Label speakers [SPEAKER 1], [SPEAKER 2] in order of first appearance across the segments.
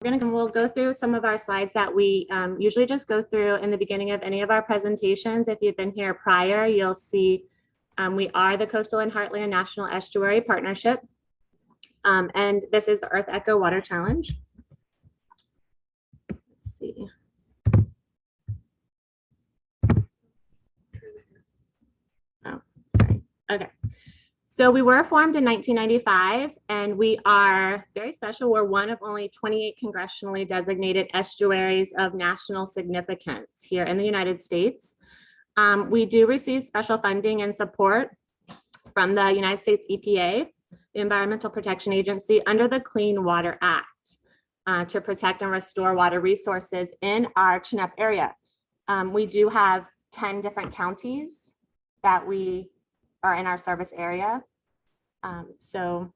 [SPEAKER 1] We'll go through some of our slides that we usually just go through in the beginning of any of our presentations. If you've been here prior, you'll see we are the Coastal and Heartland National Estuary Partnership. And this is the EarthEcho Water Challenge. Let's see. Oh, sorry. Okay. So we were formed in 1995, and we are very special. We're one of only 28 congressionally designated estuaries of national significance here in the United States. We do receive special funding and support from the United States EPA, the Environmental Protection Agency, under the Clean Water Act to protect and restore water resources in our CHNEP area. We do have 10 different counties that we are in our service area. So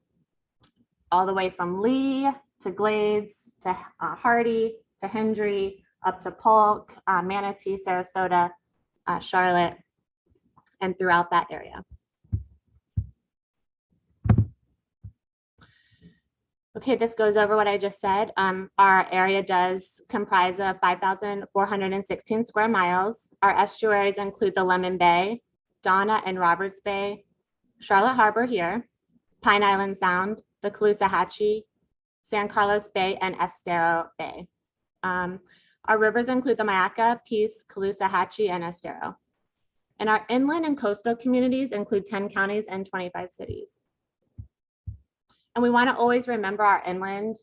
[SPEAKER 1] all the way from Lee to Glades to Hardy to Hendry up to Polk, Manatee, Sarasota, Charlotte, and throughout that area. Okay, this goes over what I just said. Our area does comprise of 5,416 square miles. Our estuaries include the Lemon Bay, Donna and Roberts Bay, Charlotte Harbor here, Pine Island Sound, the Caloosahatchee, San Carlos Bay, and Estero Bay. Our rivers include the Mayaca, Peace, Caloosahatchee, and Estero. And our inland and coastal communities include 10 counties and 25 cities. And we want to always remember our inland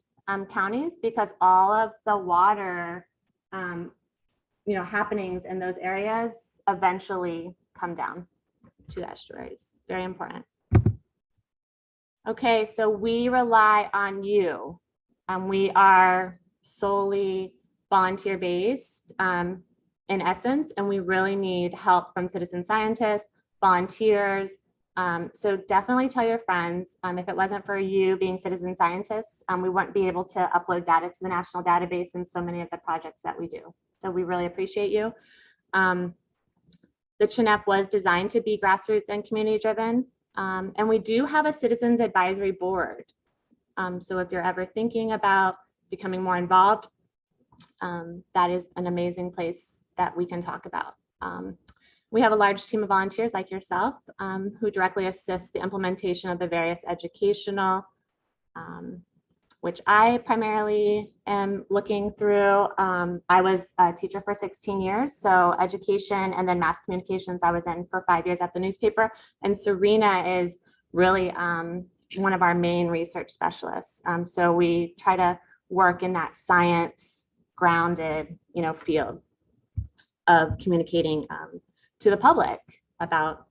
[SPEAKER 1] counties, because all of the water happenings in those areas eventually come down to the estuaries. Very important. Okay, so we rely on you. We are solely volunteer based in essence, and we really need help from citizen scientists, volunteers. So definitely tell your friends. If it wasn't for you being citizen scientists, we wouldn't be able to upload data to the national database in so many of the projects that we do. So we really appreciate you. The CHNEP was designed to be grassroots and community driven. And we do have a citizens advisory board. So if you're ever thinking about becoming more involved, that is an amazing place that we can talk about. We have a large team of volunteers like yourself who directly assist the implementation of the various educational, which I primarily am looking through. I was a teacher for 16 years, so education and then mass communications I was in for 5 years at the newspaper. And Serena is really one of our main research specialists. So we try to work in that science grounded, field of communicating to the public about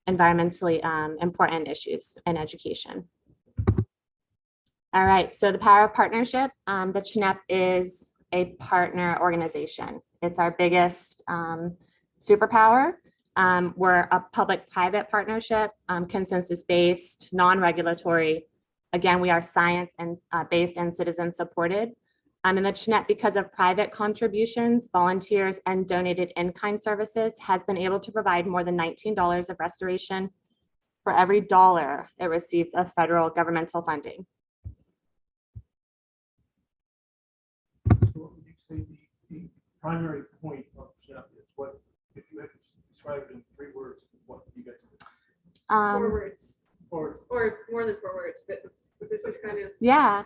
[SPEAKER 1] environmentally important issues in education. All right, so the power of partnership. The CHNEP is a partner organization. It's our biggest superpower. We're a public-private partnership, consensus-based, non-regulatory. Again, we are science and based and citizen supported. And the CHNEP, because of private contributions, volunteers, and donated in-kind services, has been able to provide more than $19 of restoration for every dollar it receives of federal governmental funding.
[SPEAKER 2] What would you say the primary point of CHNEP is? What, if you had to describe it in 3 words, what do you guys think?
[SPEAKER 3] 4 words.
[SPEAKER 2] 4 words.
[SPEAKER 3] Or more than 4 words, but this is kind of.
[SPEAKER 1] Yeah.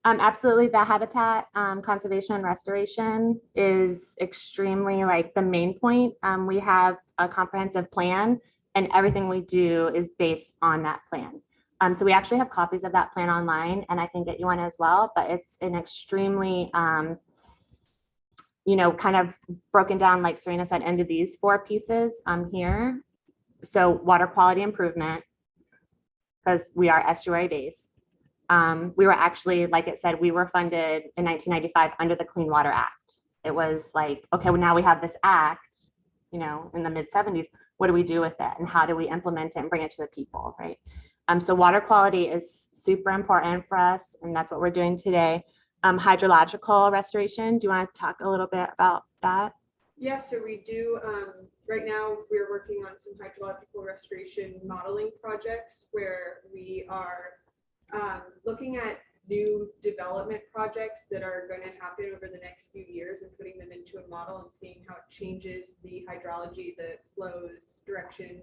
[SPEAKER 1] Absolutely, the habitat conservation and restoration is extremely the main point. We have a comprehensive plan, and everything we do is based on that plan. So we actually have copies of that plan online, and I can get you one as well, but it's an extremely, kind of broken down, like Serena said, into these 4 pieces here. So water quality improvement, because we are estuary based. We were actually, like it said, we were funded in 1995 under the Clean Water Act. It was like, okay, well, now we have this act, in the mid 70s. What do we do with it? And how do we implement it and bring it to the people, right? So water quality is super important for us, and that's what we're doing today. Hydrological restoration. Do you want to talk a little bit about that?
[SPEAKER 3] Yeah, so we do, right now we're working on some hydrological restoration modeling projects where we are looking at new development projects that are going to happen over the next few years and putting them into a model and seeing how it changes the hydrology, the flows, direction,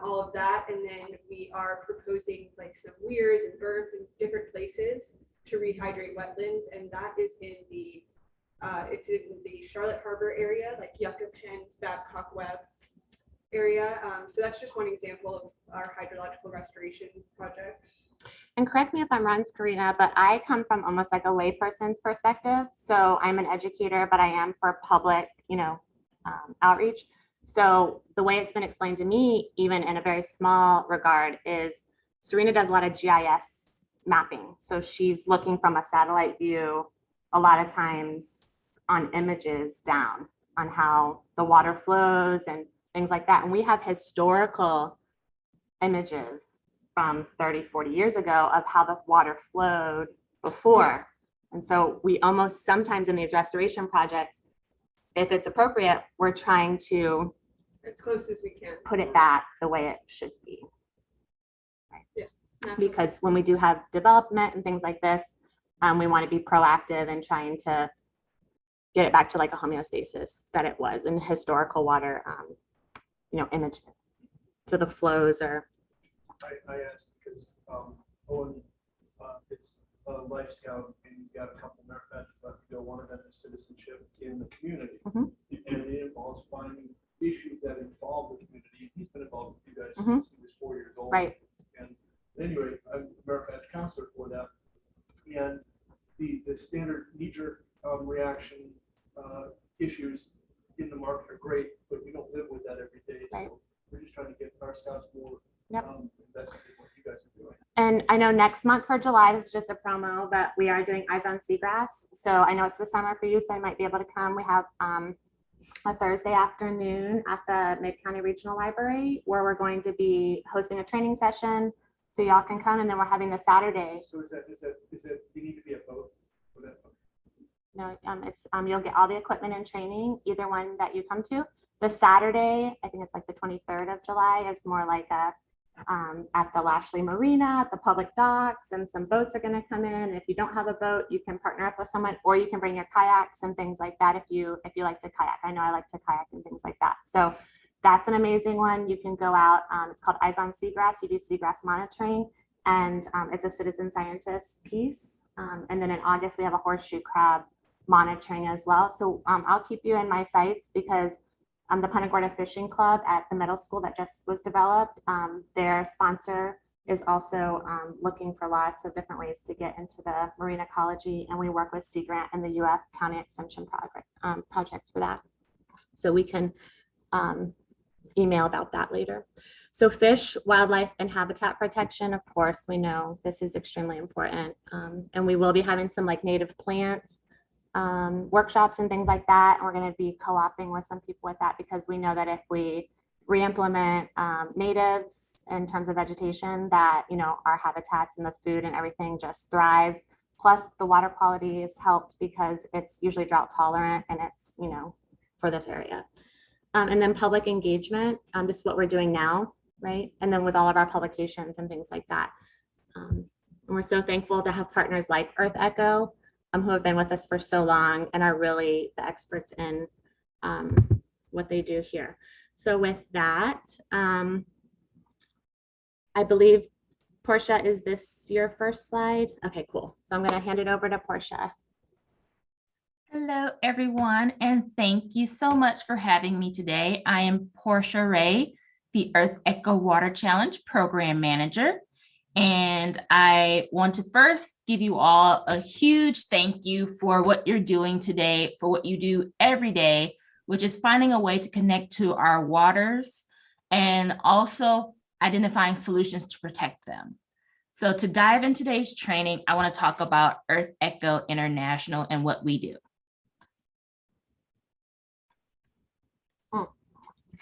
[SPEAKER 3] all of that. And then we are proposing like some weirs and berms in different places to rehydrate wetlands, and that is in the it's in the Charlotte Harbor area, like Yucca Pend, Babcock Webb area. So that's just one example of our hydrological restoration project.
[SPEAKER 1] And correct me if I'm wrong, Karina, but I come from almost like a layperson's perspective. So I'm an educator, but I am for public, outreach. So the way it's been explained to me, even in a very small regard, is Serena does a lot of GIS mapping. So she's looking from a satellite view a lot of times on images down on how the water flows and things like that. And we have historical images from 30, 40 years ago of how the water flowed before. And so we almost sometimes in these restoration projects, if it's appropriate, we're trying to
[SPEAKER 3] As close as we can.
[SPEAKER 1] put it back the way it should be. Because when we do have development and things like this, we want to be proactive in trying to get it back to like a homeostasis that it was in historical water, images. So the flows are.
[SPEAKER 2] I asked because Owen is a Life Scout and he's got a couple merit badges left to go. One of them is citizenship in the community,
[SPEAKER 1] Mhm.
[SPEAKER 2] and it involves finding issues that involve the community. He's been involved with you guys
[SPEAKER 1] Mhm.
[SPEAKER 2] since he was 4 years old.
[SPEAKER 1] Right.
[SPEAKER 2] And anyway, I'm a merit badge counselor for that, and the standard knee-jerk reaction issues in the market are great, but we don't live with that every day.
[SPEAKER 1] Right.
[SPEAKER 2] So we're just trying to get our scouts more
[SPEAKER 1] Yep.
[SPEAKER 2] invested in what you guys are doing.
[SPEAKER 1] And I know next month for July, this is just a promo, but we are doing Eyes on Seagrass. So I know it's the summer for you, so I might be able to come. We have a Thursday afternoon at the Mid-County Regional Library where we're going to be hosting a training session so y'all can come. And then we're having the Saturday.
[SPEAKER 2] So is that you need to be a boat for that?
[SPEAKER 1] No, it's you'll get all the equipment and training, either one that you come to. The Saturday, I think it's like the 23rd of July, is more like a at the Lashley Marina, at the public docks, and some boats are going to come in. If you don't have a boat, you can partner up with someone, or you can bring your kayaks and things like that if you like to kayak. I know I like to kayak and things like that. So that's an amazing one. You can go out. It's called Eyes on Seagrass. You do seagrass monitoring, and it's a citizen scientist piece. And then in August, we have a horseshoe crab monitoring as well. So I'll keep you in my sights because the Punta Gorda Fishing Club at the middle school that just was developed, their sponsor is also looking for lots of different ways to get into the marine ecology, and we work with Sea Grant and the UF County Extension projects for that. So we can email about that later. So fish, wildlife, and habitat protection, of course, we know this is extremely important, and we will be having some like native plants workshops and things like that. And we're going to be co-opting with some people with that because we know that if we re-implement natives in terms of vegetation, that our habitats and the food and everything just thrives. Plus the water quality is helped because it's usually drought tolerant and it's for this area. And then public engagement, this is what we're doing now, right? And then with all of our publications and things like that. And we're so thankful to have partners like EarthEcho, who have been with us for so long and are really the experts in what they do here. So with that, I believe, Portia, is this your first slide? Okay, cool. So I'm going to hand it over to Portia.
[SPEAKER 4] Hello, everyone, and thank you so much for having me today. I am Portia Ray, the EarthEcho Water Challenge Program Manager. And I want to first give you all a huge thank you for what you're doing today, for what you do every day, which is finding a way to connect to our waters and also identifying solutions to protect them. So to dive into today's training, I want to talk about EarthEcho International and what we do.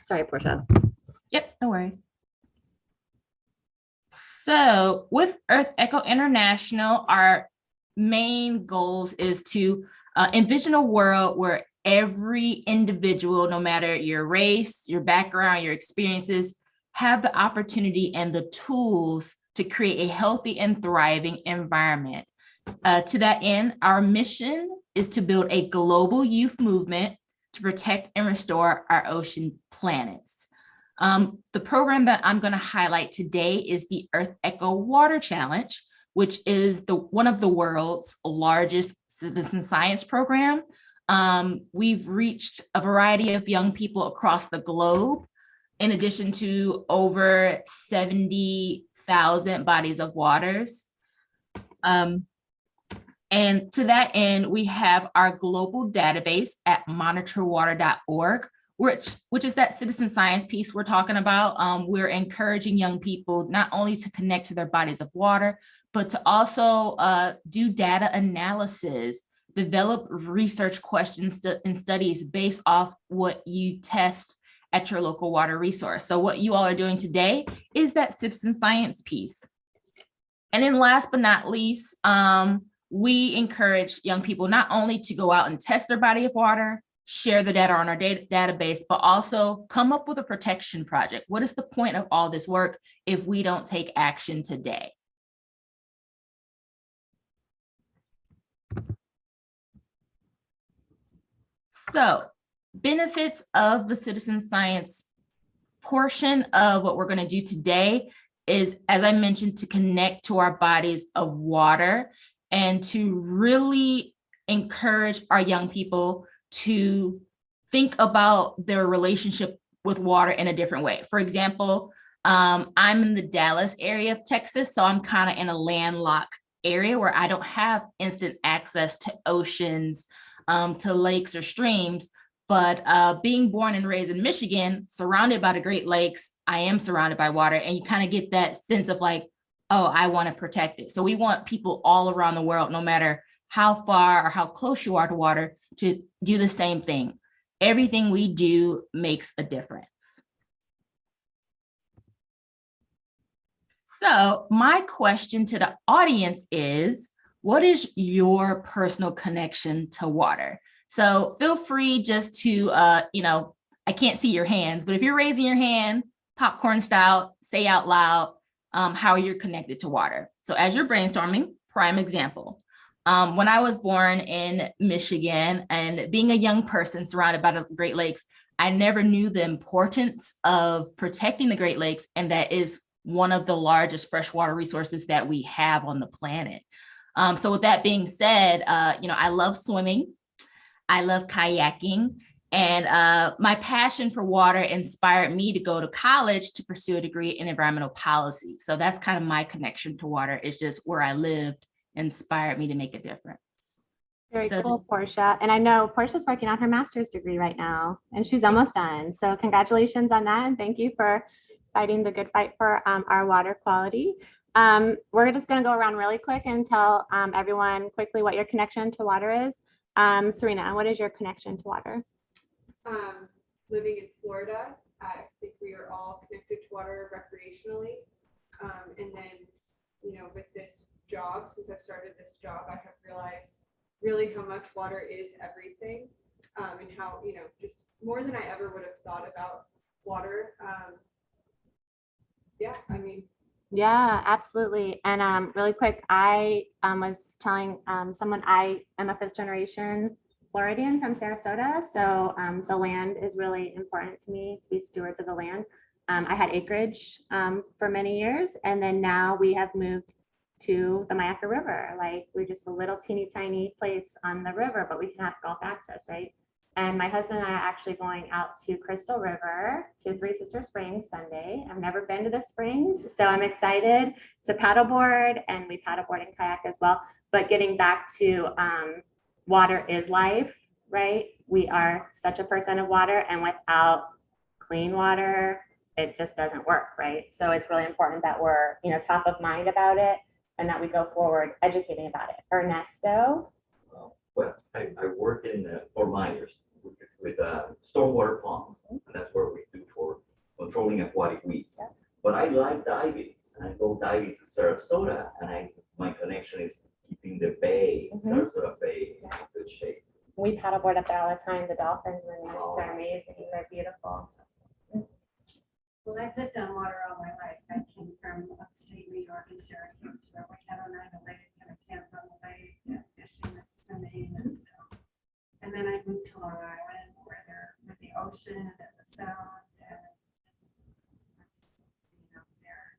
[SPEAKER 1] Sorry, Portia.
[SPEAKER 4] Yep, no worries. So with EarthEcho International, our main goals is to envision a world where every individual, no matter your race, your background, your experiences, have the opportunity and the tools to create a healthy and thriving environment. To that end, our mission is to build a global youth movement to protect and restore our ocean planets. The program that I'm going to highlight today is the EarthEcho Water Challenge, which is one of the world's largest citizen science program. We've reached a variety of young people across the globe, in addition to over 70,000 bodies of waters. And to that end, we have our global database at monitorwater.org, which is that citizen science piece we're talking about. We're encouraging young people not only to connect to their bodies of water, but to also do data analysis, develop research questions and studies based off what you test at your local water resource. So what you all are doing today is that citizen science piece. And then last but not least, we encourage young people not only to go out and test their body of water, share the data on our database, but also come up with a protection project. What is the point of all this work if we don't take action today? So, benefits of the citizen science portion of what we're going to do today is, as I mentioned, to connect to our bodies of water and to really encourage our young people to think about their relationship with water in a different way. For example, I'm in the Dallas area of Texas, so I'm kind of in a landlocked area where I don't have instant access to oceans, to lakes or streams. But being born and raised in Michigan, surrounded by the Great Lakes, I am surrounded by water, and you kind of get that sense of like, oh, I want to protect it. So we want people all around the world, no matter how far or how close you are to water, to do the same thing. Everything we do makes a difference. So my question to the audience is, what is your personal connection to water? So feel free just to, I can't see your hands, but if you're raising your hand, popcorn style, say out loud how you're connected to water. So as you're brainstorming, prime example. When I was born in Michigan and being a young person surrounded by the Great Lakes, I never knew the importance of protecting the Great Lakes, and that is one of the largest freshwater resources that we have on the planet. So with that being said, I love swimming. I love kayaking, and my passion for water inspired me to go to college to pursue a degree in environmental policy. So that's kind of my connection to water. It's just where I lived inspired me to make a difference.
[SPEAKER 1] Very cool, Portia. And I know Portia's working on her master's degree right now, and she's almost done. So congratulations on that, and thank you for fighting the good fight for our water quality. We're just going to go around really quick and tell everyone quickly what your connection to water is. Serena, what is your connection to water?
[SPEAKER 3] Living in Florida, I think we are all connected to water recreationally. And then, with this job, since I've started this job, I have realized really how much water is everything, and how, just more than I ever would have thought about water.
[SPEAKER 1] Yeah, absolutely. And really quick, I was telling someone I am a 5th generation Floridian from Sarasota. So the land is really important to me, to be stewards of the land. I had acreage for many years, and then now we have moved to the Mayaca River. Like, we're just a little teeny tiny place on the river, but we can have golf access, right? And my husband and I are actually going out to Crystal River to Three Sister Springs Sunday. I've never been to the springs, so I'm excited to paddleboard, and we paddleboard and kayak as well. But getting back to water is life, right? We are such a percent of water, and without clean water, it just doesn't work, right? So it's really important that we're, top of mind about it, and that we go forward educating about it. Ernesto?
[SPEAKER 5] Well, I work in for miners with stormwater ponds, and that's what we do for controlling aquatic weeds.
[SPEAKER 1] Yeah.
[SPEAKER 5] But I like diving, and I go diving to Sarasota, and my connection is keeping the bay, Sarasota Bay, in good shape.
[SPEAKER 1] We paddleboard up there all the time. The dolphins and the are amazing. They're beautiful.
[SPEAKER 6] Well, I've lived on water all my life. I came from upstate New York and Syracuse, where we had an isolated kind of camp on the lake, and fishing and swimming. And then I moved to Long Island, where there with the ocean and the sound, and just being out there.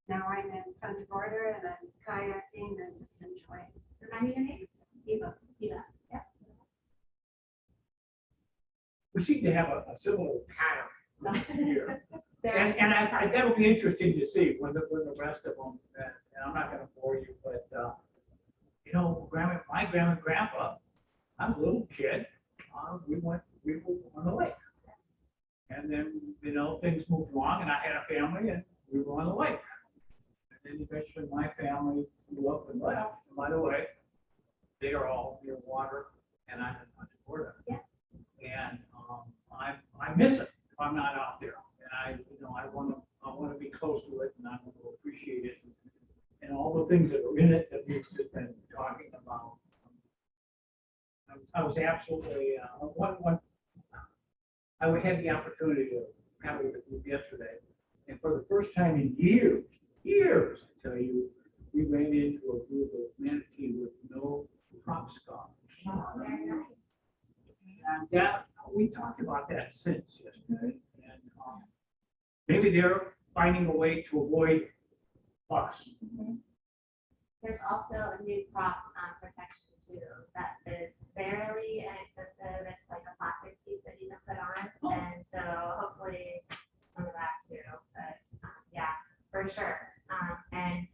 [SPEAKER 6] Now I'm in Punta Gorda, and I'm kayaking and just enjoying.
[SPEAKER 1] Remind me your name?
[SPEAKER 6] Eva.
[SPEAKER 1] Eva. Yeah.
[SPEAKER 7] We seem to have a similar pattern here.
[SPEAKER 1] There-
[SPEAKER 7] And that'll be interesting to see when the rest of them, and I'm not gonna bore you, but, you know, my grandma and grandpa, I was a little kid, we were on the lake. And then, you know, things moved along and I had a family and we were on the lake. And then eventually my family grew up and left, and by the way, they are all near water and I'm in Punta Gorda.
[SPEAKER 1] Yeah.
[SPEAKER 7] And, I miss it if I'm not out there. And I want to be close to it and I want to appreciate it and all the things that are in it that we've just been talking about. I was absolutely, I had the opportunity to have it with you yesterday. And for the first time in years, I tell you, we ran into a group of manatee with no crop scars. And that, we talked about that since yesterday. And maybe they're finding a way to avoid us.
[SPEAKER 1] There's also a new crop protection too that is fairly inexpensive. It's like a plastic piece that you can put on, and so hopefully some of that too. But yeah, for sure. And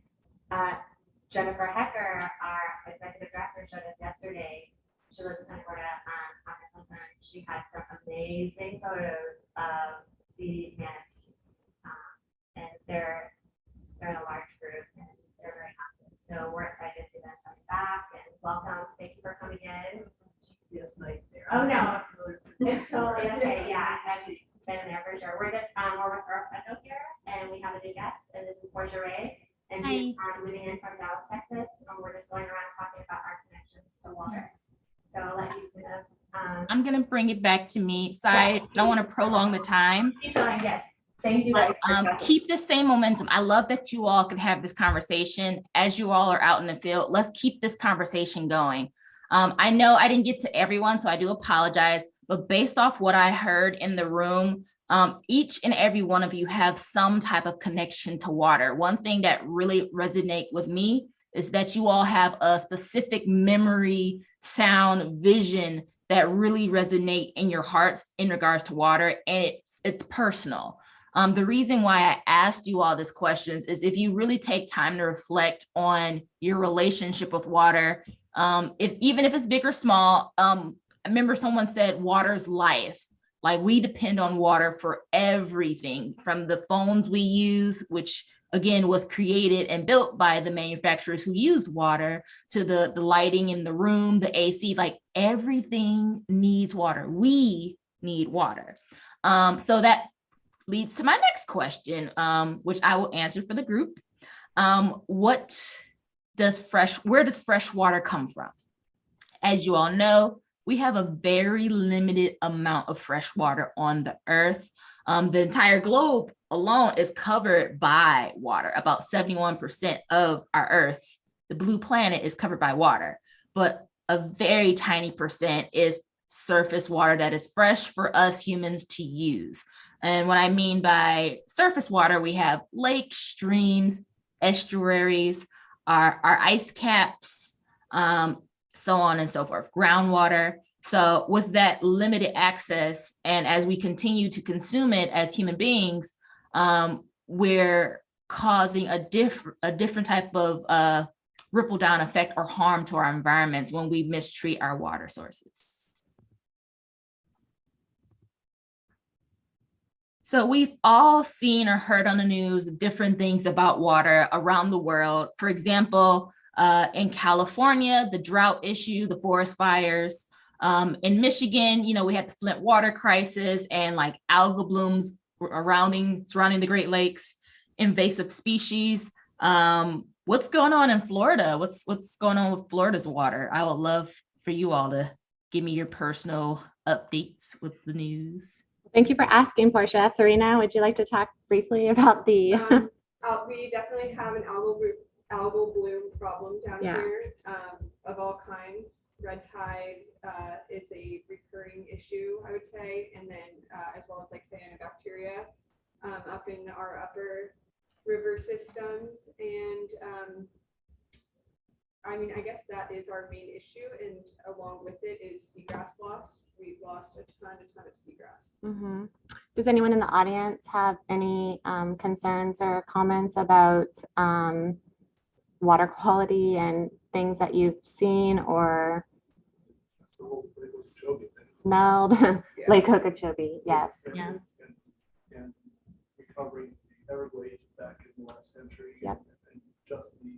[SPEAKER 1] Jennifer Hecker, our executive director, showed us yesterday. She lives in Punta Gorda on her cell phone. She had some amazing photos of the manatees, and they're in a large group and they're very active. So we're excited to see them coming back and welcome. Thank you for coming in.
[SPEAKER 3] Yes, nightmare.
[SPEAKER 1] Oh, no. It's totally okay. Yeah, I've been there for sure. We're we're with EarthEcho here, and we have a new guest, and this is Portia Ray, and she's moving in from Dallas, Texas, and we're just going around talking about our connections to water. So I'll let you kind of.
[SPEAKER 4] I'm gonna bring it back to me. Sorry, I don't want to prolong the time.
[SPEAKER 1] Keep going. Yes. Thank you.
[SPEAKER 4] But keep the same momentum. I love that you all can have this conversation as you all are out in the field. Let's keep this conversation going. I know I didn't get to everyone, so I do apologize, but based off what I heard in the room, each and every one of you have some type of connection to water. One thing that really resonates with me is that you all have a specific memory, sound, vision that really resonate in your hearts in regards to water, and it's personal. The reason why I asked you all these questions is if you really take time to reflect on your relationship with water, even if it's big or small, I remember someone said water's life. Like we depend on water for everything, from the phones we use, which again was created and built by the manufacturers who used water, to the lighting in the room, the AC, like everything needs water. We need water. So that leads to my next question, which I will answer for the group. Where does fresh water come from? As you all know, we have a very limited amount of fresh water on the earth. The entire globe alone is covered by water. About 71% of our earth, the blue planet, is covered by water, but a very tiny percent is surface water that is fresh for us humans to use. And what I mean by surface water, we have lakes, streams, estuaries, our ice caps, so on and so forth, groundwater. So with that limited access, and as we continue to consume it as human beings, we're causing a different type of ripple down effect or harm to our environments when we mistreat our water sources. So we've all seen or heard on the news different things about water around the world. For example, in California, the drought issue, the forest fires. In Michigan, we had the Flint water crisis and like algal blooms surrounding the Great Lakes, invasive species. What's going on in Florida? What's going on with Florida's water? I would love for you all to give me your personal updates with the news.
[SPEAKER 1] Thank you for asking, Portia. Serena, would you like to talk briefly about the?
[SPEAKER 3] We definitely have an algal bloom problem down
[SPEAKER 1] Yeah.
[SPEAKER 3] here of all kinds. Red tide is a recurring issue, I would say, and then as well as like cyanobacteria up in our upper river systems. And I mean, I guess that is our main issue, and along with it is seagrass loss. We've lost a ton of seagrass.
[SPEAKER 1] Mhm. Does anyone in the audience have any concerns or comments about water quality and things that you've seen or
[SPEAKER 2] That's the whole Lake Okeechobee thing.
[SPEAKER 1] smelled?
[SPEAKER 3] Yeah.
[SPEAKER 1] Lake Okeechobee, yes.
[SPEAKER 2] And-
[SPEAKER 1] Yeah.
[SPEAKER 2] And recovering the Everglades back in the last century.
[SPEAKER 1] Yep.
[SPEAKER 2] And just the.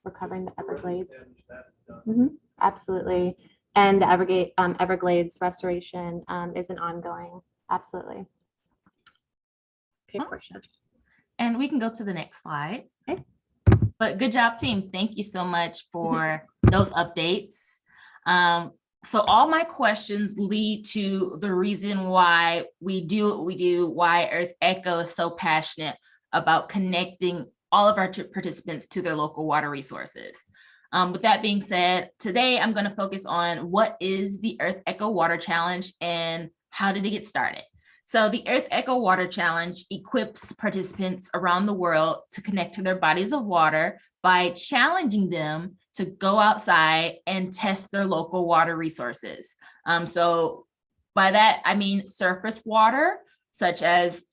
[SPEAKER 1] Recovering the
[SPEAKER 2] just horrendous
[SPEAKER 1] Everglades.
[SPEAKER 2] damage that done.
[SPEAKER 1] Absolutely. And the Everglades restoration is an ongoing, absolutely. Okay, Portia.
[SPEAKER 4] And we can go to the next slide.
[SPEAKER 1] Okay.
[SPEAKER 4] But good job, team. Thank you so much for those updates. So all my questions lead to the reason why we do what we do, why EarthEcho is so passionate about connecting all of our participants to their local water resources. With that being said, today I'm going to focus on what is the EarthEcho Water Challenge and how did it get started. So the EarthEcho Water Challenge equips participants around the world to connect to their bodies of water by challenging them to go outside and test their local water resources. So by that, I mean surface water, such as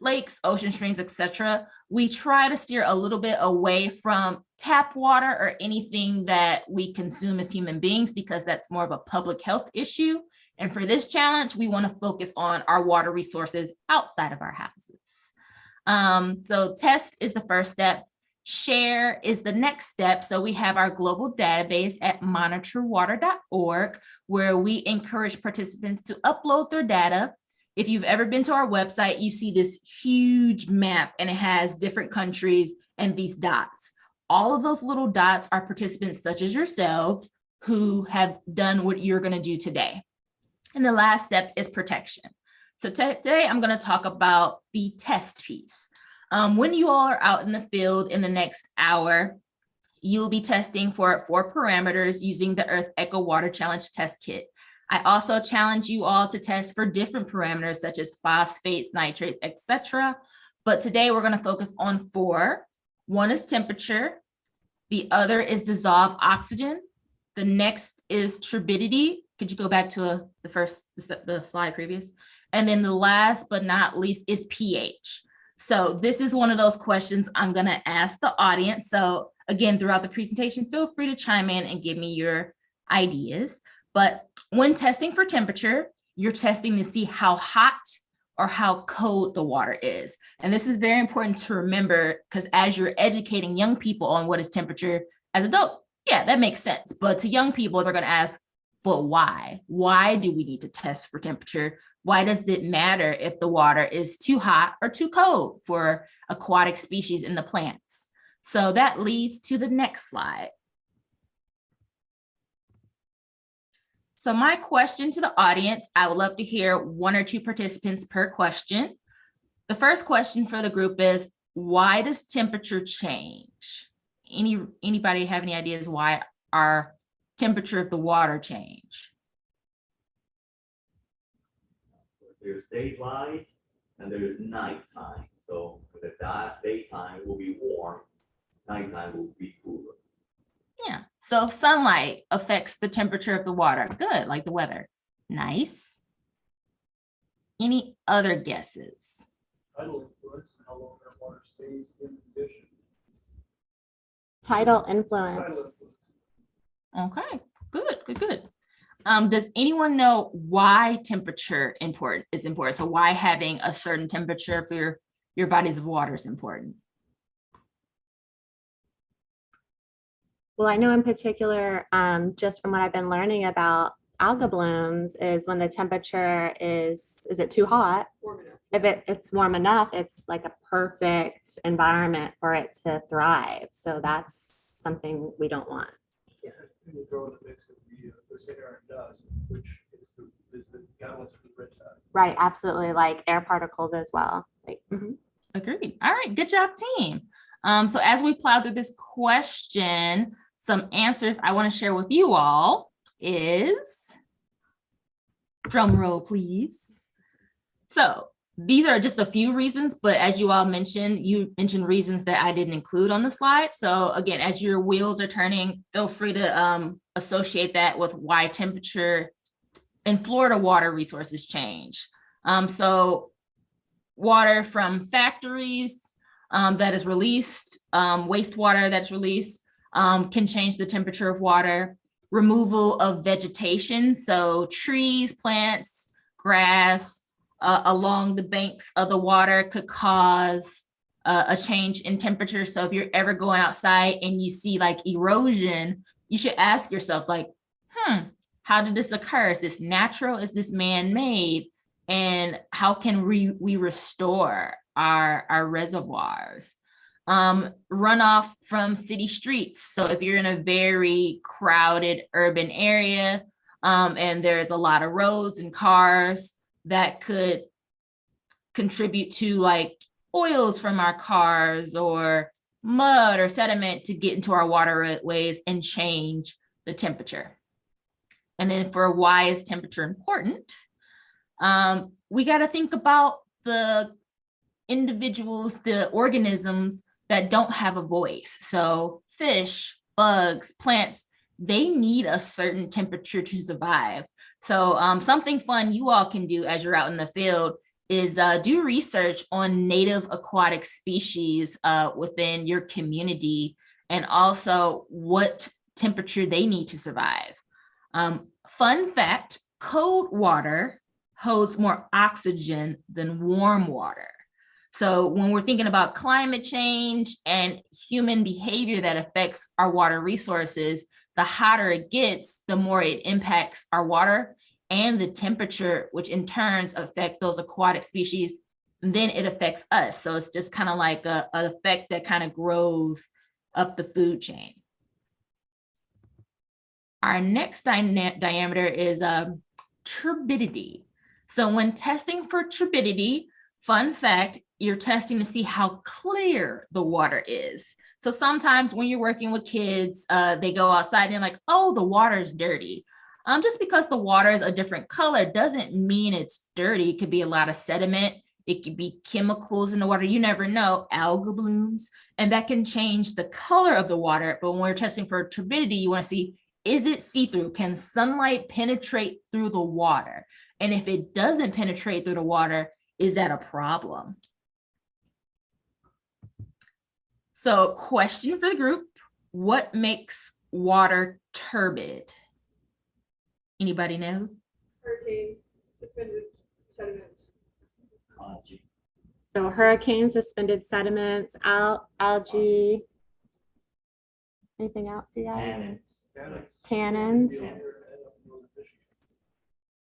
[SPEAKER 4] lakes, ocean streams, etc. We try to steer a little bit away from tap water or anything that we consume as human beings, because that's more of a public health issue. And for this challenge, we want to focus on our water resources outside of our houses. So test is the first step. Share is the next step. So we have our global database at monitorwater.org, where we encourage participants to upload their data. If you've ever been to our website, you see this huge map and it has different countries and these dots. All of those little dots are participants such as yourselves who have done what you're going to do today. And the last step is protection. So today I'm going to talk about the test piece. When you all are out in the field in the next hour, you'll be testing for 4 parameters using the EarthEcho Water Challenge test kit. I also challenge you all to test for different parameters such as phosphates, nitrates, etc. But today we're going to focus on 4. One is temperature. The other is dissolved oxygen. The next is turbidity. Could you go back to the slide previous? And then the last but not least is pH. So this is one of those questions I'm going to ask the audience. So again, throughout the presentation, feel free to chime in and give me your ideas. But when testing for temperature, you're testing to see how hot or how cold the water is. And this is very important to remember, because as you're educating young people on what is temperature, as adults, yeah, that makes sense. But to young people, they're going to ask, but why? Why do we need to test for temperature? Why does it matter if the water is too hot or too cold for aquatic species in the plants? So that leads to the next slide. So my question to the audience, I would love to hear 1 or 2 participants per question. The first question for the group is, why does temperature change? Anybody have any ideas why our temperature of the water change?
[SPEAKER 5] There's daylight and there's nighttime. So the daytime will be warm, nighttime will be cooler.
[SPEAKER 4] Yeah, so sunlight affects the temperature of the water. Good, like the weather. Nice. Any other guesses?
[SPEAKER 2] Tidal influence and how long our water stays in position.
[SPEAKER 1] Tidal
[SPEAKER 2] Tidal
[SPEAKER 1] influence.
[SPEAKER 2] influence.
[SPEAKER 4] Okay, good. Does anyone know why temperature is important? So why having a certain temperature for your bodies of water is important?
[SPEAKER 1] Well, I know in particular, just from what I've been learning about algal blooms, is when the temperature is it too hot?
[SPEAKER 3] Warm enough.
[SPEAKER 1] If it's warm enough, it's like a perfect environment for it to thrive. So that's something we don't want.
[SPEAKER 2] And you throw in the mix of the Saharan dust, which is the is the gallons for the rich side.
[SPEAKER 1] Right, absolutely, like air particles as well. Like,
[SPEAKER 4] Agreed. All right, good job, team. So as we plow through this question, some answers I want to share with you all is, drum roll, please. So these are just a few reasons, but as you all mentioned, you mentioned reasons that I didn't include on the slide. So again, as your wheels are turning, feel free to associate that with why temperature in Florida water resources change. So water from factories that is released, wastewater that's released can change the temperature of water. Removal of vegetation, so trees, plants, grass along the banks of the water could cause a change in temperature. So if you're ever going outside and you see like erosion, you should ask yourself like, how did this occur? Is this natural? Is this man-made? And how can we restore our reservoirs? Runoff from city streets. So if you're in a very crowded urban area and there's a lot of roads and cars, that could contribute to like oils from our cars or mud or sediment to get into our waterways and change the temperature. And then for why is temperature important? We got to think about the individuals, the organisms that don't have a voice. So fish, bugs, plants, they need a certain temperature to survive. So something fun you all can do as you're out in the field is do research on native aquatic species within your community and also what temperature they need to survive. Fun fact, cold water holds more oxygen than warm water. So when we're thinking about climate change and human behavior that affects our water resources, the hotter it gets, the more it impacts our water and the temperature, which in turns affect those aquatic species, and then it affects us. So it's just kind of like an effect that kind of grows up the food chain. Our next diameter is turbidity. So when testing for turbidity, fun fact, you're testing to see how clear the water is. So sometimes when you're working with kids, they go outside and they're like, oh, the water is dirty. Just because the water is a different color doesn't mean it's dirty. It could be a lot of sediment. It could be chemicals in the water. You never know, algal blooms, and that can change the color of the water. But when we're testing for turbidity, you want to see, is it see-through? Can sunlight penetrate through the water? And if it doesn't penetrate through the water, is that a problem? So question for the group, what makes water turbid? Anybody know?
[SPEAKER 3] Hurricanes, suspended sediments.
[SPEAKER 1] so hurricanes, suspended sediments, algae. Anything else you guys? Tannins.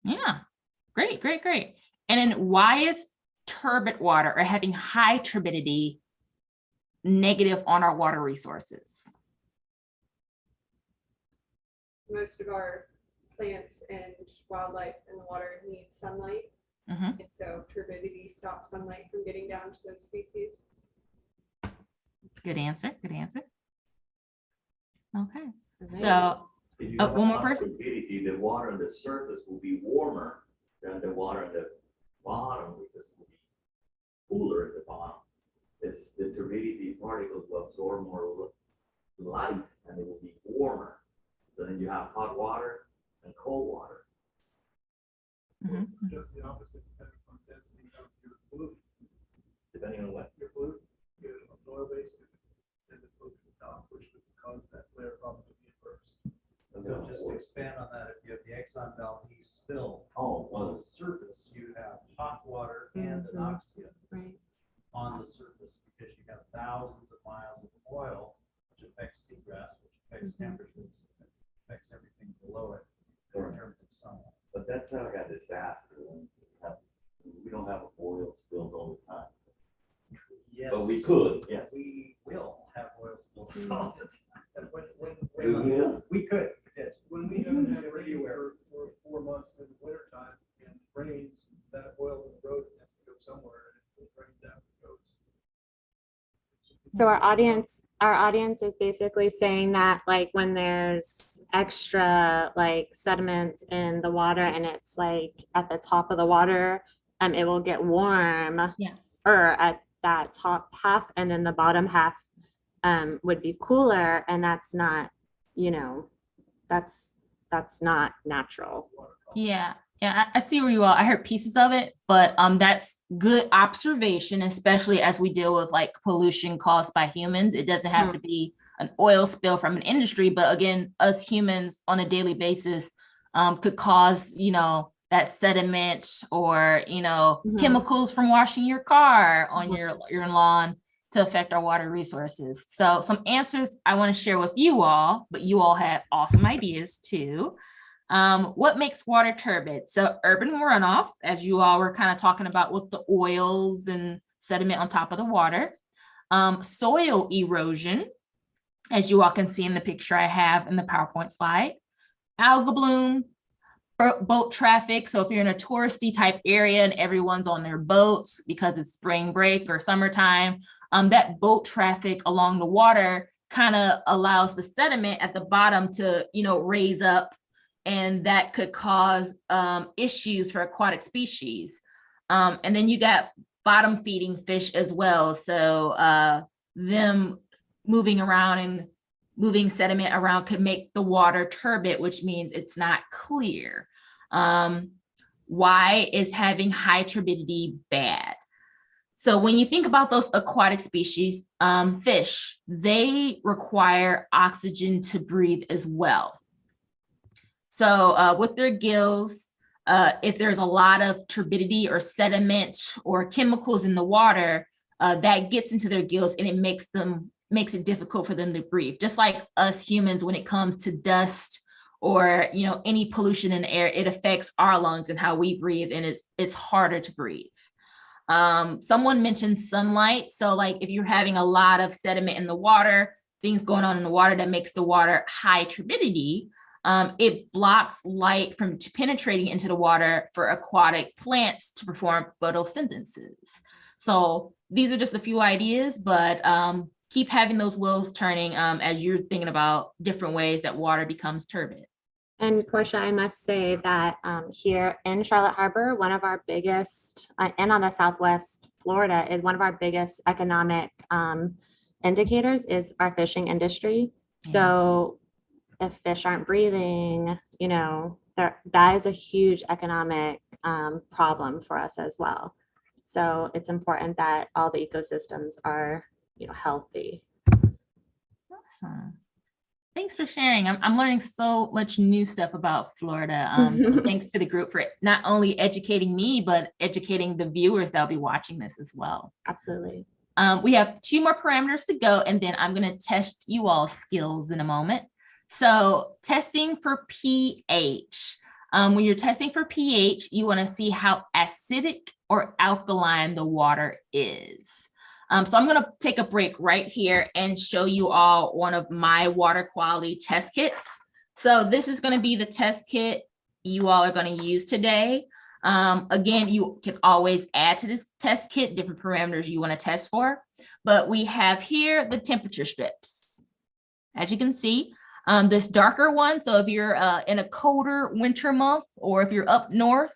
[SPEAKER 4] Yeah, great, great, great. And then why is turbid water or having high turbidity negative on our water resources?
[SPEAKER 3] Most of our plants and wildlife in the water need sunlight.
[SPEAKER 4] Mhm.
[SPEAKER 3] And so turbidity stops sunlight from getting down to those species.
[SPEAKER 4] Good answer, good answer. Okay,
[SPEAKER 1] Right.
[SPEAKER 4] so
[SPEAKER 5] If you
[SPEAKER 4] Oh,
[SPEAKER 5] have
[SPEAKER 4] one more
[SPEAKER 5] high
[SPEAKER 4] person?
[SPEAKER 5] turbidity, the water on the surface will be warmer than the water on the bottom because it will be cooler at the bottom. It's the turbidity particles will absorb more light and it will be warmer. So then you have hot water and cold water.
[SPEAKER 4] mhm.
[SPEAKER 2] Just the opposite, depending on density of your pollutant.
[SPEAKER 5] Depending on what.
[SPEAKER 2] Your pollutant, your oil based, and the pollutant top, which would cause that flare problem to be inverse.
[SPEAKER 8] So just to expand on that, if you have the Exxon Valdez spill
[SPEAKER 5] Oh,
[SPEAKER 8] on
[SPEAKER 5] well,
[SPEAKER 8] the surface, you have hot water and an
[SPEAKER 1] Mhm.
[SPEAKER 8] oxygen
[SPEAKER 1] Right.
[SPEAKER 8] on the surface because you have thousands of miles of oil, which affects seagrass, which affects
[SPEAKER 1] Mhm.
[SPEAKER 8] temperatures, affects everything below it in
[SPEAKER 5] Correct.
[SPEAKER 8] terms of sunlight.
[SPEAKER 5] but that's like a disaster when we don't have oil spills all the time.
[SPEAKER 8] Yes.
[SPEAKER 5] But we could, yes.
[SPEAKER 8] We will have oil spills
[SPEAKER 1] Mm.
[SPEAKER 8] all the time.
[SPEAKER 2] And
[SPEAKER 5] We will.
[SPEAKER 8] We could, we did.
[SPEAKER 2] when we haven't had rain for 4 months in the winter time and it rains, that oil in the road has to go somewhere, and it rains out, it goes.
[SPEAKER 1] So our audience is basically saying that like when there's extra like sediments in the water and it's like at the top of the water, it will get warm.
[SPEAKER 4] Yeah.
[SPEAKER 1] Or at that top half, and then the bottom half would be cooler, and that's not, that's not natural.
[SPEAKER 4] Yeah, I see where you are. I heard pieces of it, but that's good observation, especially as we deal with like pollution caused by humans. It doesn't have to be an oil spill from an industry, but again, us humans on a daily basis could cause, that sediment or, chemicals from washing your car on your lawn to affect our water resources. So some answers I want to share with you all, but you all had awesome ideas too. What makes water turbid? So urban runoff, as you all were kind of talking about with the oils and sediment on top of the water. Soil erosion, as you all can see in the picture I have in the PowerPoint slide. Algal bloom, boat traffic. So if you're in a touristy type area and everyone's on their boats because it's spring break or summertime, that boat traffic along the water kind of allows the sediment at the bottom to, raise up, and that could cause issues for aquatic species. And then you got bottom feeding fish as well. So them moving around and moving sediment around could make the water turbid, which means it's not clear. Why is having high turbidity bad? So when you think about those aquatic species, fish, they require oxygen to breathe as well. So with their gills, if there's a lot of turbidity or sediment or chemicals in the water, that gets into their gills and it makes it difficult for them to breathe. Just like us humans, when it comes to dust or any pollution in the air, it affects our lungs and how we breathe, and it's harder to breathe. Someone mentioned sunlight. So like if you're having a lot of sediment in the water, things going on in the water that makes the water high turbidity, it blocks light from penetrating into the water for aquatic plants to perform photosynthesis. So these are just a few ideas, but keep having those wheels turning as you're thinking about different ways that water becomes turbid.
[SPEAKER 1] And Portia, I must say that here in Charlotte Harbor, one of our biggest, and on the Southwest Florida, is one of our biggest economic indicators is our fishing industry. So if fish aren't breathing, that is a huge economic problem for us as well. So it's important that all the ecosystems are, healthy.
[SPEAKER 4] Awesome. Thanks for sharing. I'm learning so much new stuff about Florida. Thanks to the group for not only educating me, but educating the viewers that'll be watching this as well.
[SPEAKER 1] Absolutely.
[SPEAKER 4] We have 2 more parameters to go, and then I'm going to test you all skills in a moment. So testing for pH. When you're testing for pH, you want to see how acidic or alkaline the water is. So I'm going to take a break right here and show you all one of my water quality test kits. So this is going to be the test kit you all are going to use today. Again, you can always add to this test kit different parameters you want to test for. But we have here the temperature strips. As you can see, this darker one, so if you're in a colder winter month or if you're up north,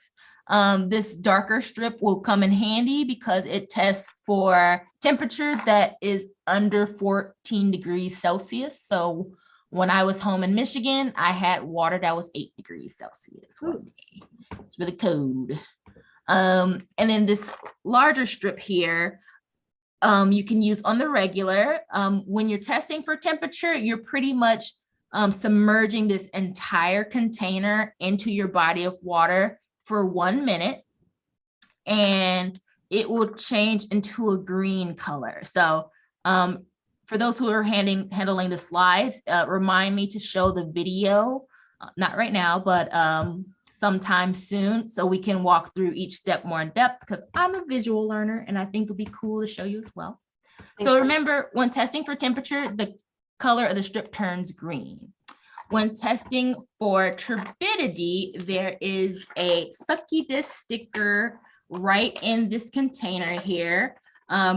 [SPEAKER 4] this darker strip will come in handy because it tests for temperature that is under 14 degrees Celsius. So when I was home in Michigan, I had water that was 8 degrees Celsius one day. It's really cold. And then this larger strip here, you can use on the regular. When you're testing for temperature, you're pretty much submerging this entire container into your body of water for 1 minute, and it will change into a green color. So for those who are handling the slides, remind me to show the video, not right now, but sometime soon, so we can walk through each step more in depth, because I'm a visual learner and I think it'd be cool to show you as well. So remember, when testing for temperature, the color of the strip turns green. when testing for turbidity, there is a sucky disc sticker right in this container here.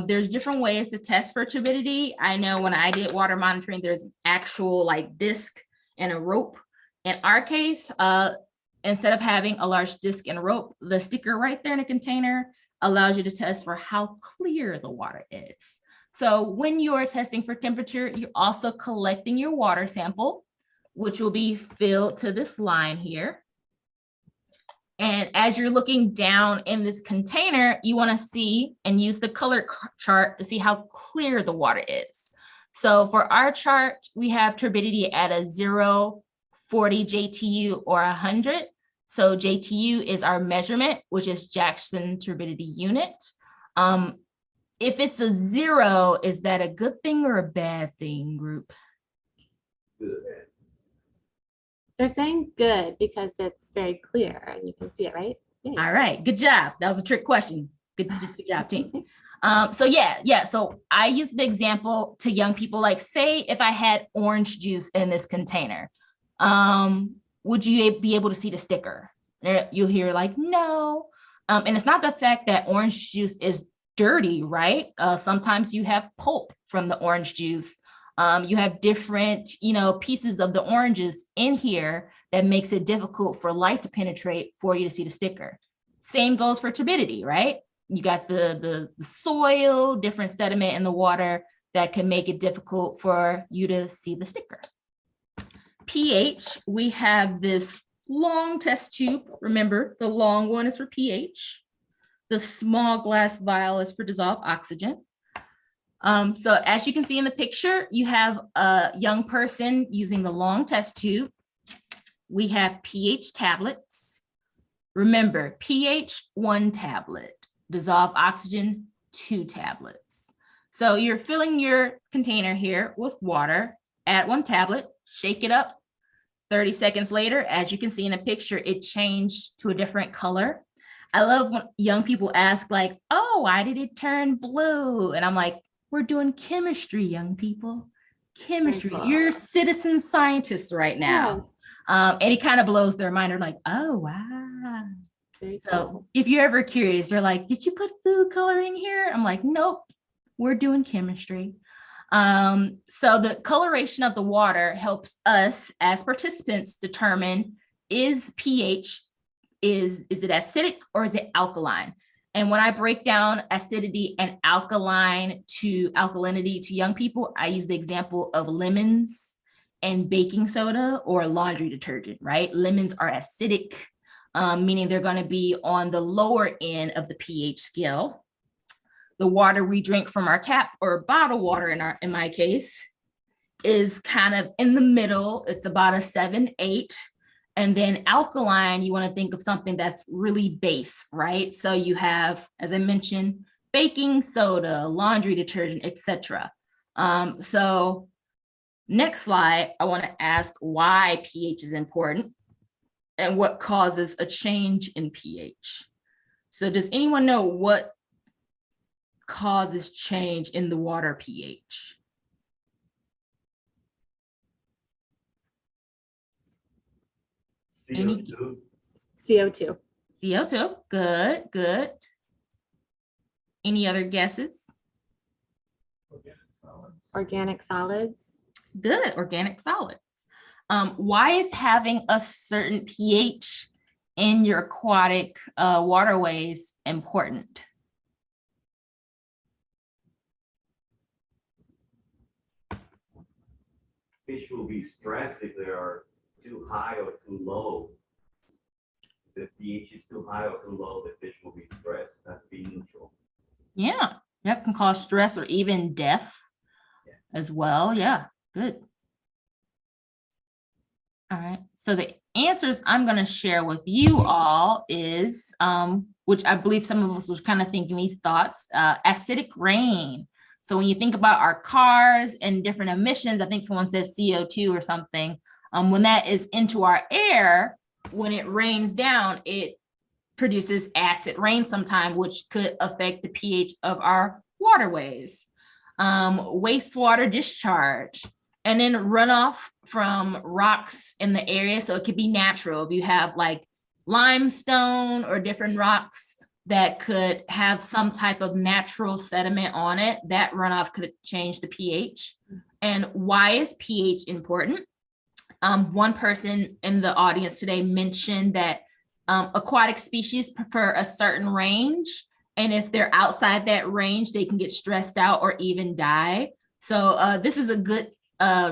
[SPEAKER 4] There's different ways to test for turbidity. I know when I did water monitoring, there's an actual like disc and a rope. In our case, instead of having a large disc and a rope, the sticker right there in the container allows you to test for how clear the water is. So when you're testing for temperature, you're also collecting your water sample, which will be filled to this line here. And as you're looking down in this container, you want to see and use the color chart to see how clear the water is. So for our chart, we have turbidity at a 0, 40 JTU, or 100. So JTU is our measurement, which is Jackson turbidity unit. If it's a 0, is that a good thing or a bad thing, group?
[SPEAKER 5] Good.
[SPEAKER 1] They're saying good because it's very clear and you can see it, right? Yeah.
[SPEAKER 4] All right, good job. That was a trick question. Good job, team. So so I use the example to young people, like say if I had orange juice in this container, would you be able to see the sticker? You'll hear like, no. And it's not the fact that orange juice is dirty, right? Sometimes you have pulp from the orange juice. You have different, pieces of the oranges in here that makes it difficult for light to penetrate for you to see the sticker. Same goes for turbidity, right? You got the soil, different sediment in the water that can make it difficult for you to see the sticker. pH, we have this long test tube. Remember, the long one is for pH. The small glass vial is for dissolved oxygen. So as you can see in the picture, you have a young person using the long test tube. We have pH tablets. Remember, pH 1 tablet, dissolved oxygen 2 tablets. So you're filling your container here with water, add 1 tablet, shake it up. 30 seconds later, as you can see in the picture, it changed to a different color. I love when young people ask like, oh, why did it turn blue? And I'm like, we're doing chemistry, young people. Chemistry.
[SPEAKER 1] Cool.
[SPEAKER 4] You're citizen scientists right now. And it kind of blows their mind. They're like, oh, wow.
[SPEAKER 1] Very
[SPEAKER 4] So
[SPEAKER 1] cool.
[SPEAKER 4] if you're ever curious, they're like, did you put food coloring here? I'm like, nope, we're doing chemistry. So the coloration of the water helps us as participants determine, is pH, is it acidic or is it alkaline? And when I break down acidity and alkalinity to young people, I use the example of lemons and baking soda or laundry detergent, right? Lemons are acidic, meaning they're going to be on the lower end of the pH scale. The water we drink from our tap or bottled water in my case is kind of in the middle. It's about a 7, 8. And then alkaline, you want to think of something that's really base, right? So you have, as I mentioned, baking soda, laundry detergent, etc. So next slide, I want to ask why pH is important and what causes a change in pH. So does anyone know what causes change in the water pH?
[SPEAKER 5] CO2.
[SPEAKER 1] CO2.
[SPEAKER 4] CO2, good, good. Any other guesses?
[SPEAKER 2] Organic solids.
[SPEAKER 1] Organic solids.
[SPEAKER 4] Good, organic solids. Why is having a certain pH in your aquatic waterways important?
[SPEAKER 5] Fish will be stressed if they are too high or too low. If the pH is too high or too low, the fish will be stressed. That's being neutral.
[SPEAKER 4] Yeah, that can cause stress or even death as well. Yeah, good. All right, so the answers I'm going to share with you all is, which I believe some of us was kind of thinking these thoughts, acidic rain. So when you think about our cars and different emissions, I think someone said CO2 or something, when that is into our air, when it rains down, it produces acid rain sometime, which could affect the pH of our waterways. Wastewater discharge. And then runoff from rocks in the area. So it could be natural. If you have like limestone or different rocks that could have some type of natural sediment on it, that runoff could change the pH. And why is pH important? One person in the audience today mentioned that aquatic species prefer a certain range. And if they're outside that range, they can get stressed out or even die. So this is a good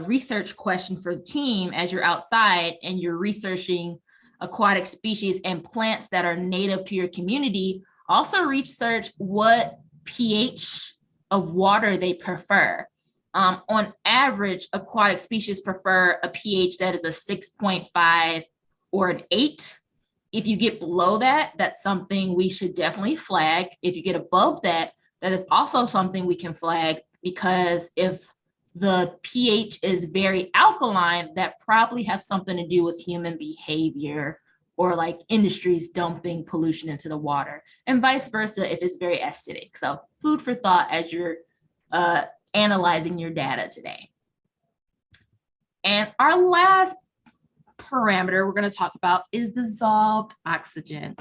[SPEAKER 4] research question for the team as you're outside and you're researching aquatic species and plants that are native to your community. Also research what pH of water they prefer. On average, aquatic species prefer a pH that is a 6.5 or an 8. If you get below that, that's something we should definitely flag. If you get above that, that is also something we can flag, because if the pH is very alkaline, that probably has something to do with human behavior or like industries dumping pollution into the water, and vice versa if it's very acidic. So food for thought as you're analyzing your data today. And our last parameter we're going to talk about is dissolved oxygen.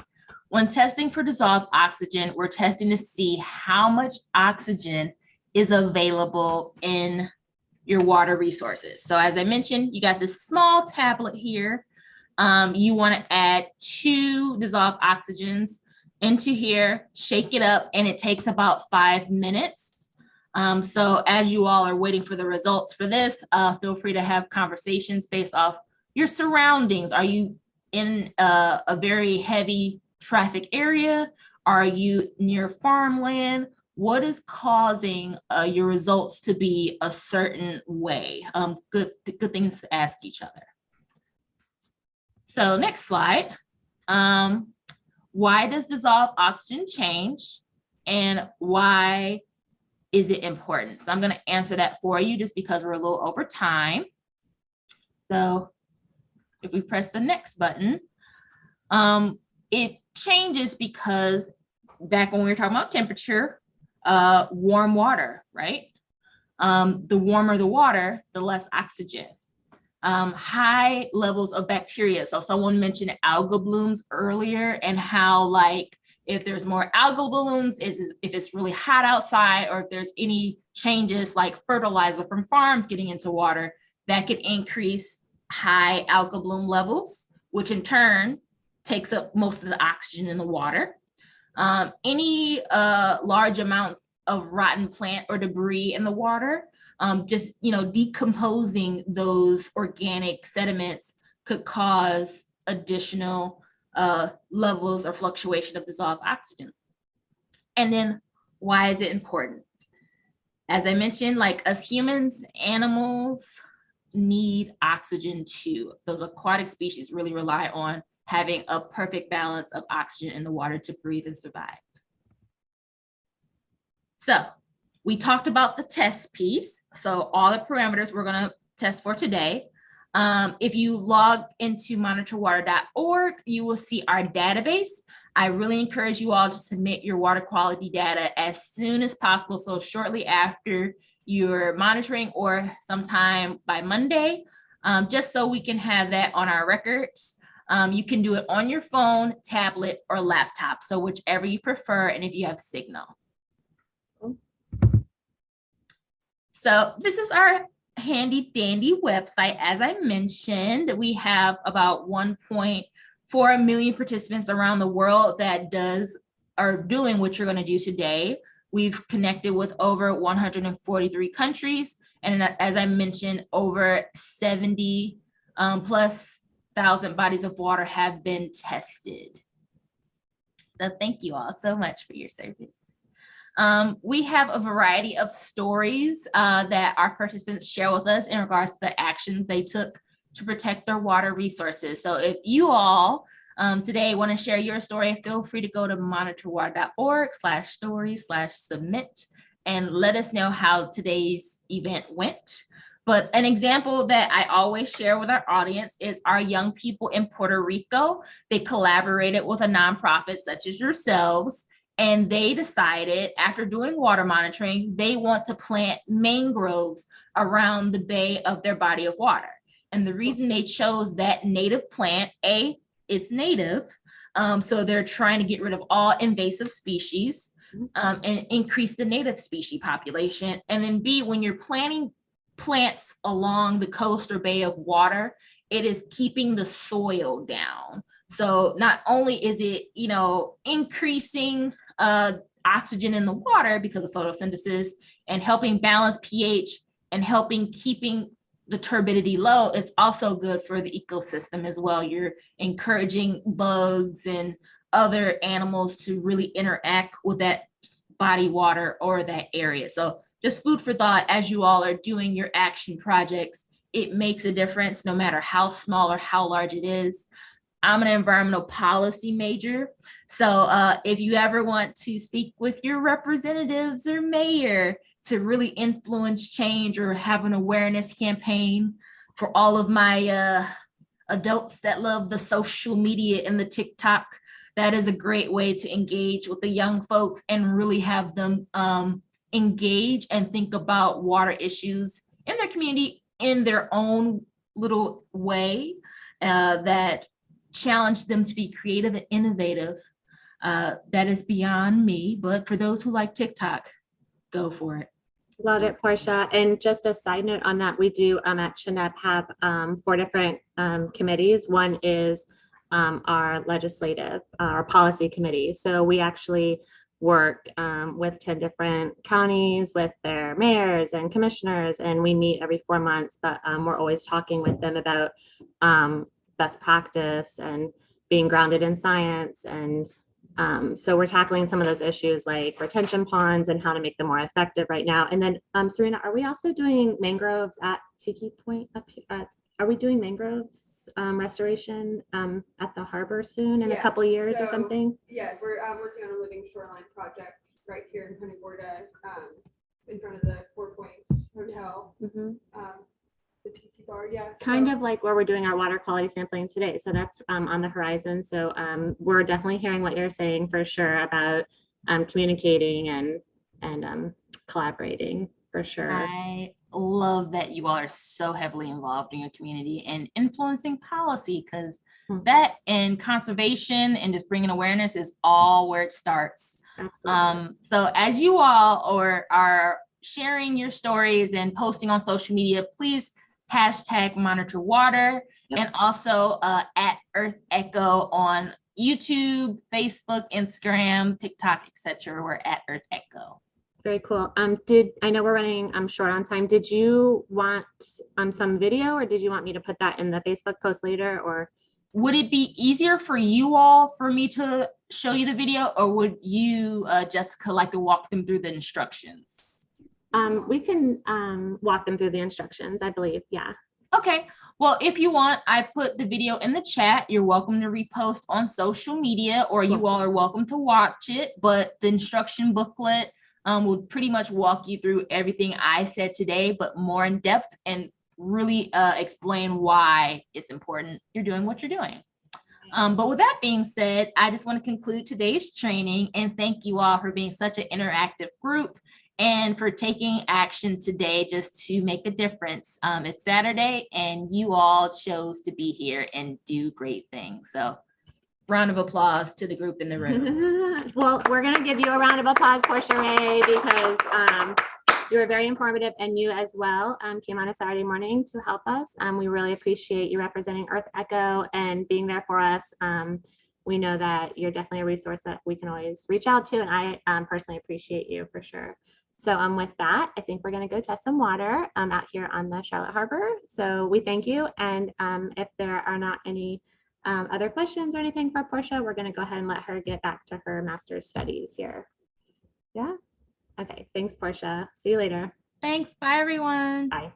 [SPEAKER 4] When testing for dissolved oxygen, we're testing to see how much oxygen is available in your water resources. So as I mentioned, you got this small tablet here. You want to add 2 dissolved oxygens into here, shake it up, and it takes about 5 minutes. So as you all are waiting for the results for this, feel free to have conversations based off your surroundings. Are you in a very heavy traffic area? Are you near farmland? What is causing your results to be a certain way? Good things to ask each other. So next slide. Why does dissolved oxygen change, and why is it important? So I'm going to answer that for you just because we're a little over time. So if we press the next button, it changes because back when we were talking about temperature, warm water, right? The warmer the water, the less oxygen. High levels of bacteria. So someone mentioned algal blooms earlier, and how like if there's more algal blooms, if it's really hot outside, or if there's any changes like fertilizer from farms getting into water, that could increase high algal bloom levels, which in turn takes up most of the oxygen in the water. Any large amounts of rotten plant or debris in the water, just decomposing those organic sediments could cause additional levels or fluctuation of dissolved oxygen. And then why is it important? As I mentioned, like us humans, animals need oxygen too. Those aquatic species really rely on having a perfect balance of oxygen in the water to breathe and survive. So we talked about the test piece. So all the parameters we're going to test for today. If you log into monitorwater.org, you will see our database. I really encourage you all to submit your water quality data as soon as possible. So shortly after you're monitoring, or sometime by Monday, just so we can have that on our records. You can do it on your phone, tablet, or laptop. So whichever you prefer, and if you have signal. So this is our handy dandy website. As I mentioned, we have about 1.4 million participants around the world that are doing what you're going to do today. We've connected with over 143 countries, and as I mentioned, over 70 plus thousand bodies of water have been tested. So thank you all so much for your service. We have a variety of stories that our participants share with us in regards to the actions they took to protect their water resources. So if you all today want to share your story, feel free to go to monitorwater.org/story/submit and let us know how today's event went. But an example that I always share with our audience is our young people in Puerto Rico. They collaborated with a nonprofit such as yourselves, And they decided, after doing water monitoring, they want to plant mangroves around the bay of their body of water. And the reason they chose that native plant, it's native, so they're trying to get rid of all invasive species and increase the native species population. And then B, when you're planting plants along the coast or bay of water, it is keeping the soil down. So not only is it, increasing oxygen in the water because of photosynthesis and helping balance pH and helping keeping the turbidity low, it's also good for the ecosystem as well. You're encouraging bugs and other animals to really interact with that body water or that area. So just food for thought as you all are doing your action projects. It makes a difference no matter how small or how large it is. I'm an environmental policy major. So if you ever want to speak with your representatives or mayor to really influence change or have an awareness campaign for all of my adults that love the social media and the TikTok, that is a great way to engage with the young folks and really have them engage and think about water issues in their community in their own little way that challenge them to be creative and innovative. That is beyond me, but for those who like TikTok, go for it.
[SPEAKER 1] Love it, Portia. And just a side note on that, we do at CHNEP have 4 different committees. One is our legislative, our policy committee. So we actually work with 10 different counties with their mayors and commissioners, and we meet every 4 months, but we're always talking with them about best practice and being grounded in science. And so we're tackling some of those issues like retention ponds and how to make them more effective right now. And then Serena, are we also doing mangroves at Tiki Point up here? Are we doing mangroves restoration at the harbor soon in a couple years or something?
[SPEAKER 3] Yeah, we're working on a living shoreline project right here in Punta Gorda, in front of the 4 Points Hotel. The Tiki Bar, yeah.
[SPEAKER 1] Kind of like where we're doing our water quality sampling today. So that's on the horizon. So we're definitely hearing what you're saying for sure about communicating and collaborating for sure.
[SPEAKER 4] I love that you all are so heavily involved in your community and influencing policy, because that and conservation and just bringing awareness is all where it starts.
[SPEAKER 1] Absolutely.
[SPEAKER 4] So as you all are sharing your stories and posting on social media, please #monitor water.
[SPEAKER 1] Yep.
[SPEAKER 4] And also at EarthEcho on YouTube, Facebook, Instagram, TikTok, etc. We're at EarthEcho.
[SPEAKER 1] Very cool. I know we're running short on time. Did you want some video, or did you want me to put that in the Facebook post later, or?
[SPEAKER 4] Would it be easier for you all for me to show you the video, or would you, Jessica, like to walk them through the instructions?
[SPEAKER 1] We can walk them through the instructions, I believe. Yeah.
[SPEAKER 4] Okay. Well, if you want, I put the video in the chat. You're welcome to repost on social media, or you all are welcome to watch it. But the instruction booklet will pretty much walk you through everything I said today, but more in depth and really explain why it's important you're doing what you're doing. But with that being said, I just want to conclude today's training and thank you all for being such an interactive group and for taking action today just to make a difference. It's Saturday and you all chose to be here and do great things. So round of applause to the group in the room.
[SPEAKER 1] Well, we're going to give you a round of applause, Portia Ray, because you were very informative, and you as well came on a Saturday morning to help us. We really appreciate you representing EarthEcho and being there for us. We know that you're definitely a resource that we can always reach out to, and I personally appreciate you for sure. So with that, I think we're going to go test some water out here on the Charlotte Harbor. So we thank you, and if there are not any other questions or anything for Portia, we're going to go ahead and let her get back to her master's studies here. Yeah. Okay. Thanks, Portia. See you later.
[SPEAKER 4] Thanks. Bye, everyone.
[SPEAKER 1] Bye.